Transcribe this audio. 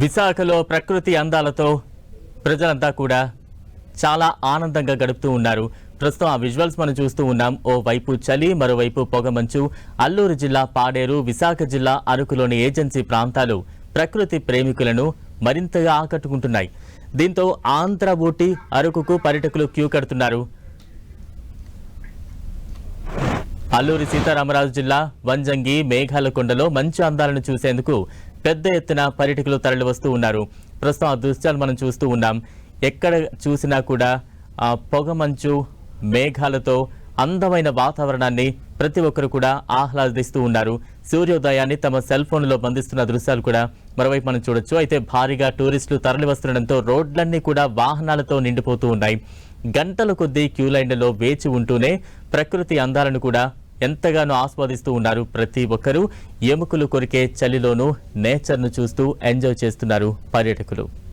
విశాఖలో ప్రకృతి అందాలతో ప్రజలంతా కూడా చాలా ఆనందంగా గడుపుతూ ఉన్నారు. ప్రస్తుతం ఆ విజువల్స్ మనం చూస్తూ ఉన్నాం. ఓ వైపు చలి, మరోవైపు పొగమంచు. అల్లూరు జిల్లా పాడేరు, విశాఖ జిల్లా అరకులోని ఏజెన్సీ ప్రాంతాలు ప్రకృతి ప్రేమికులను మరింతగా ఆకట్టుకుంటున్నాయి. దీంతో ఆంధ్ర ఊటీ అరకుకు పర్యాటకులు క్యూ కడుతున్నారు. అల్లూరి సీతారామరాజు జిల్లా వంజంగి, మేఘాలకొండలో మంచు అందాలను చూసేందుకు పెద్ద ఎత్తున పర్యాటకులు తరలివస్తూ ఉన్నారు. ప్రస్తుతం ఆ దృశ్యాలు మనం చూస్తూ ఉన్నాం. ఎక్కడ చూసినా కూడా ఆ పొగమంచు, మేఘాలతో అందమైన వాతావరణాన్ని ప్రతి ఒక్కరు కూడా ఆహ్లాదిస్తూ ఉన్నారు. సూర్యోదయాన్ని తమ సెల్ ఫోన్లో బంధిస్తున్న దృశ్యాలు కూడా మరోవైపు మనం చూడొచ్చు. అయితే భారీగా టూరిస్టులు తరలి వస్తుండడంతో రోడ్లన్నీ కూడా వాహనాలతో నిండిపోతూ ఉన్నాయి. గంటల కొద్దీ క్యూ లైన్లలో వేచి ఉంటూనే ప్రకృతి అందాలను కూడా ఎంతగానో ఆస్వాదిస్తూ ఉన్నారు. ప్రతి ఒక్కరూ ఎముకలు కొరికే చలిలోనూ నేచర్ను చూస్తూ ఎంజాయ్ చేస్తున్నారు పర్యాటకులు.